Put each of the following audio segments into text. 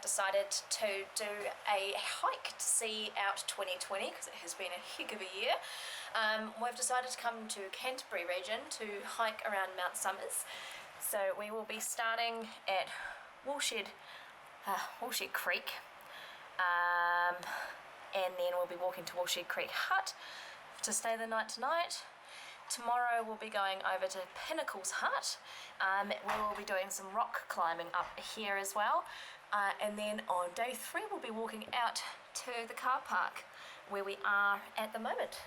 decided to do a hike to see out 2020 because it has been a heck of a year. We've decided to come to Canterbury region to hike around Mount Somers. So we will be starting at Woolshed Creek, and then we'll be walking to Woolshed Creek Hut to stay the night tonight. Tomorrow we'll be going over to Pinnacles Hut. We will be doing some rock climbing up here as well. And then on day 3 we'll be walking out to the car park where we are at the moment.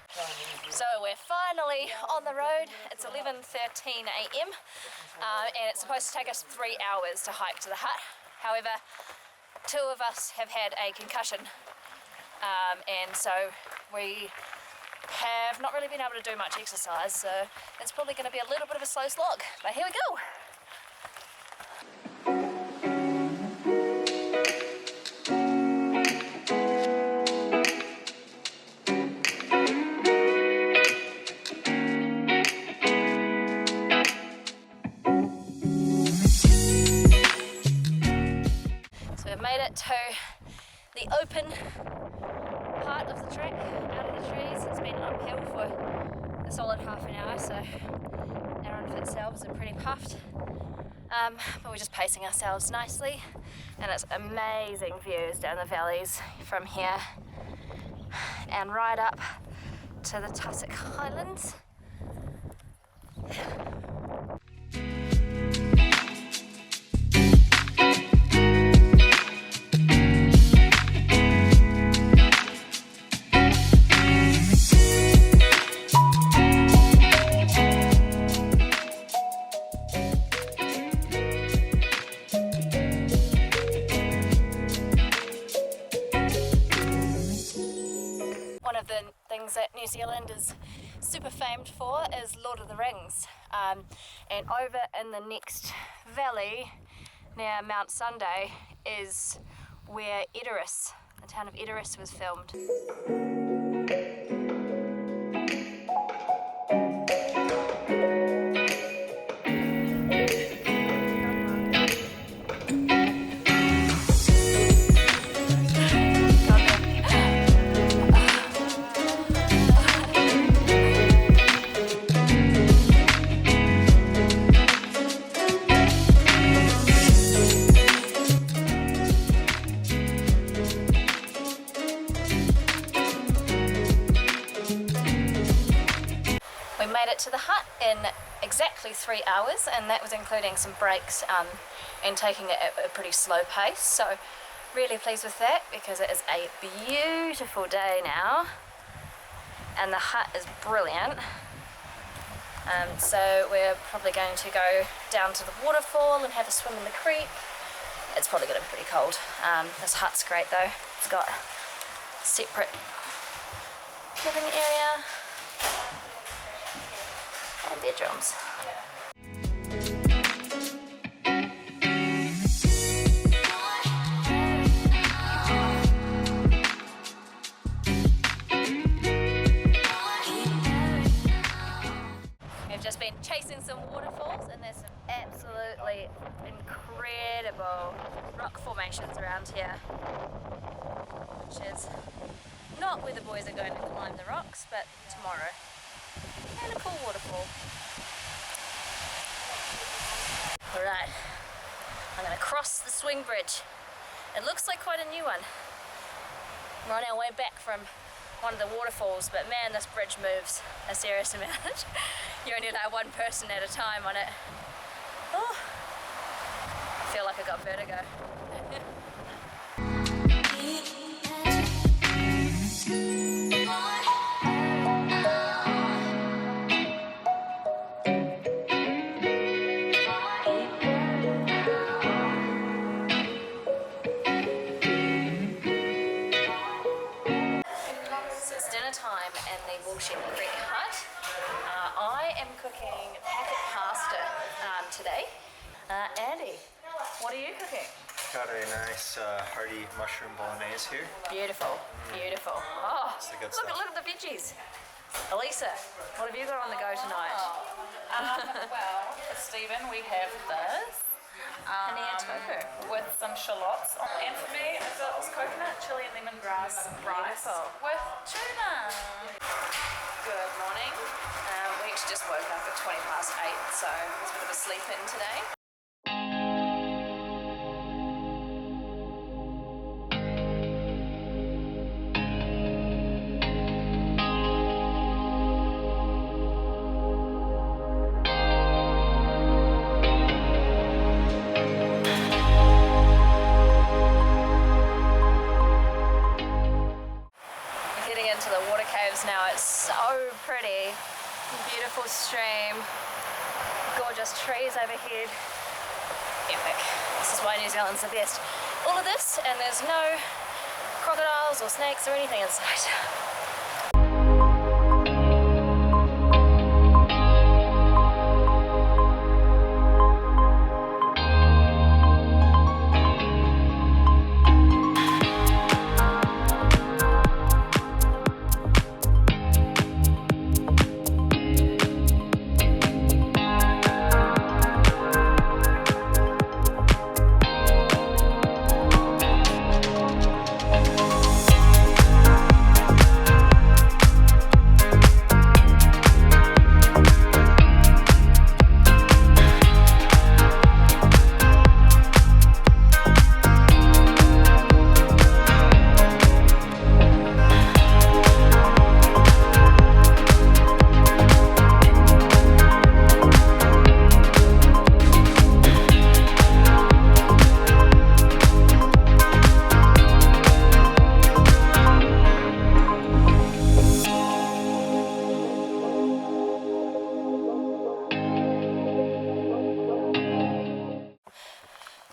So we're finally on the road. It's 11:13 a.m. And it's supposed to take us 3 hours to hike to the hut. However, 2 of us have had a concussion, and so we have not really been able to do much exercise, so it's probably going to be a little bit of a slow slog, but here we go. So we've made it to the open part of the track, out of the trees. It's been uphill for a solid half an hour, so our unfit selves are pretty puffed. But we're just pacing ourselves nicely, and it's amazing views down the valleys from here and right up to the Tussock Highlands. That New Zealand is super famed for is Lord of the Rings, and over in the next valley near Mount Sunday is where Edoras, the town of Edoras, was filmed. To the hut in exactly 3 hours, and that was including some breaks and taking it at a pretty slow pace, so really pleased with that because it is a beautiful day now and the hut is brilliant. So we're probably going to go down to the waterfall and have a swim in the creek. It's probably going to be pretty cold. This hut's great though. It's got a separate living area and bedrooms. We've just been chasing some waterfalls, and there's some absolutely incredible rock formations around here, which is not where the boys are going to climb the rocks, but tomorrow. And a cool waterfall. Alright, I'm going to cross the swing bridge. It looks like quite a new one. We're on our way back from one of the waterfalls, but man, this bridge moves a serious amount. You only allow one person at a time on it. Oh, I feel like I got vertigo. Creek Hut. I am cooking packet pasta today. Andy, what are you cooking? Got a nice hearty mushroom bolognese here. Beautiful, beautiful. Oh, It's the good look stuff. at the veggies. Elisa, what have you got on the go tonight? Well, for Stephen, we have this. paneer tofu. with some shallots. And for me, it was coconut, chili and lemongrass rice Beautiful. with tuna. Good morning. We actually just woke up at 8:20, so it's a bit of a sleep in today. Into the water caves now. It's so pretty. Beautiful stream, gorgeous trees overhead. Epic. This is why New Zealand's the best. All of this, and there's no crocodiles or snakes or anything in sight.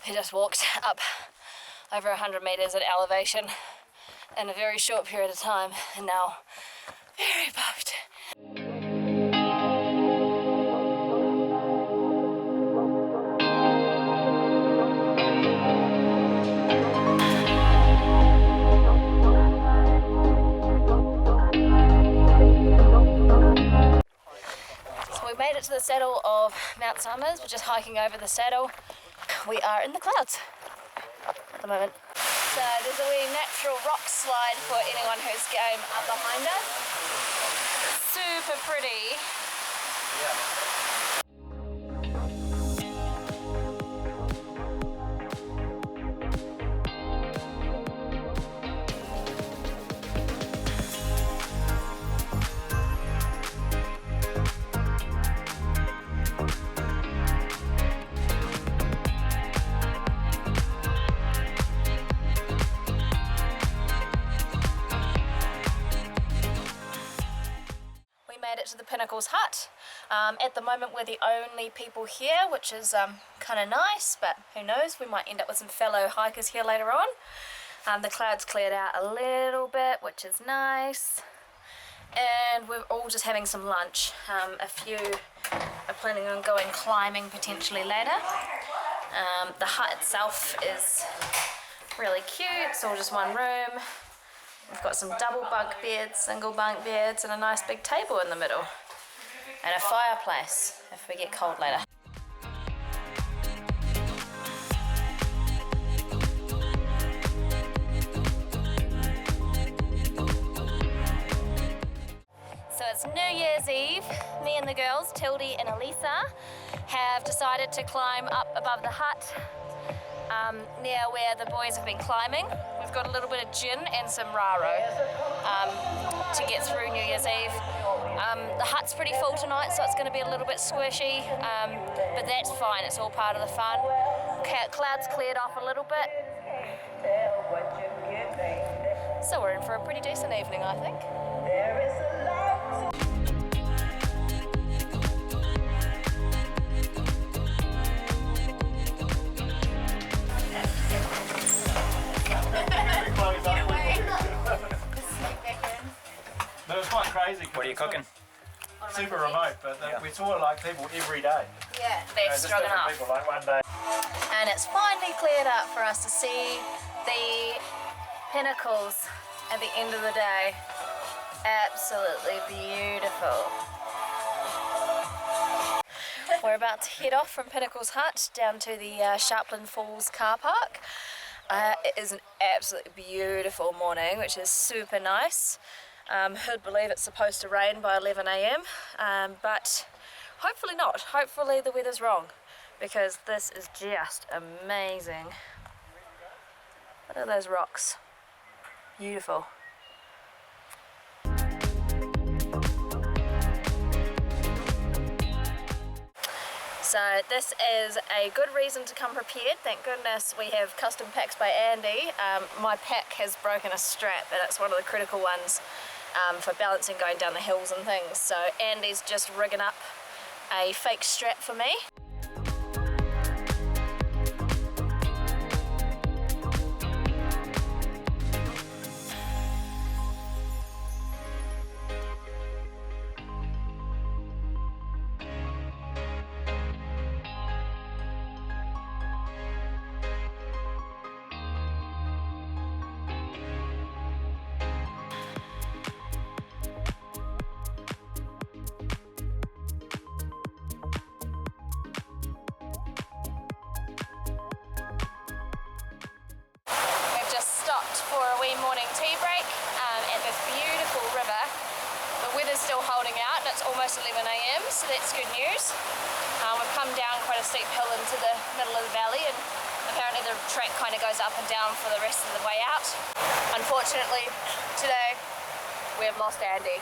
We just walked up over 100 metres at elevation in a very short period of time, and now very puffed. So we made it to the saddle of Mount Summers. We're just hiking over the saddle. We are in the clouds at the moment. So there's a wee natural rock slide for anyone who's game up behind us. Super pretty. To the Pinnacles Hut. At the moment we're the only people here, which is kind of nice, but who knows, we might end up with some fellow hikers here later on. The clouds cleared out a little bit, which is nice, and we're all just having some lunch. A few are planning on going climbing potentially later. The hut itself is really cute. It's all just one room. We've got some double bunk beds, single bunk beds, and a nice big table in the middle. And a fireplace if we get cold later. So it's New Year's Eve. Me and the girls, Tildy and Elisa, have decided to climb up above the hut near where the boys have been climbing. We've got a little bit of gin and some raro to get through New Year's Eve. The hut's pretty full tonight, so it's going to be a little bit squishy, but that's fine, it's all part of the fun. Clouds cleared off a little bit, so we're in for a pretty decent evening, I think. But it was quite crazy. What are you cooking? Super remote, but we saw like people every day. Yeah, beef Just different stroganoff. people, like one day. And it's finally cleared up for us to see the pinnacles at the end of the day. Absolutely beautiful. We're about to head off from Pinnacles Hut down to the Sharpland Falls car park. It is an absolutely beautiful morning, which is super nice. Who'd believe it's supposed to rain by 11 AM, but hopefully not. Hopefully the weather's wrong, because this is just amazing. Look at those rocks. Beautiful. So this is a good reason to come prepared. Thank goodness we have custom packs by Andy. My pack has broken a strap, and it's one of the critical ones for balancing going down the hills and things. So Andy's just rigging up a fake strap for me. For a wee morning tea break at this beautiful river. The weather's still holding out and it's almost 11 AM, so that's good news. We've come down quite a steep hill into the middle of the valley, and apparently the track kind of goes up and down for the rest of the way out. Unfortunately, today we have lost Andy.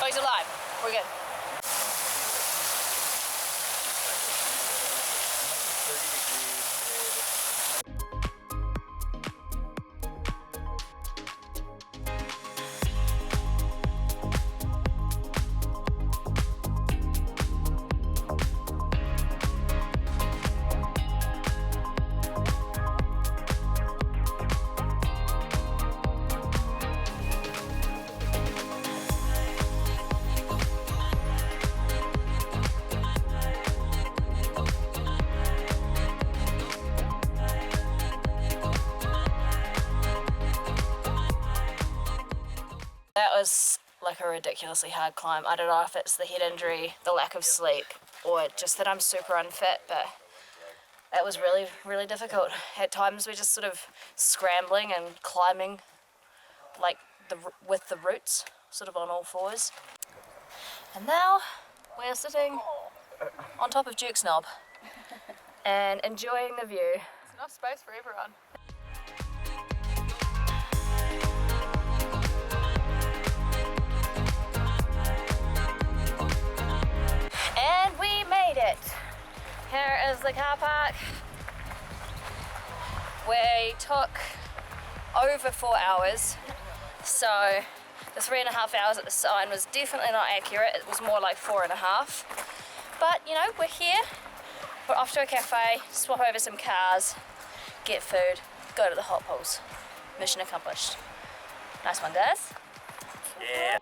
Oh, he's alive. We're good. That was like a ridiculously hard climb. I don't know if it's the head injury, the lack of sleep, or just that I'm super unfit, but that was really, really difficult. At times we're just sort of scrambling and climbing like with the roots, sort of on all fours. And now we're sitting on top of Duke's Knob and enjoying the view. There's enough space for everyone. And we made it. Here is the car park. We took over 4 hours, so the 3.5 hours at the sign was definitely not accurate. It was more like 4.5. But you know, we're here. We're off to a cafe, swap over some cars, get food, go to the hot pools. Mission accomplished. Nice one, guys. Yeah.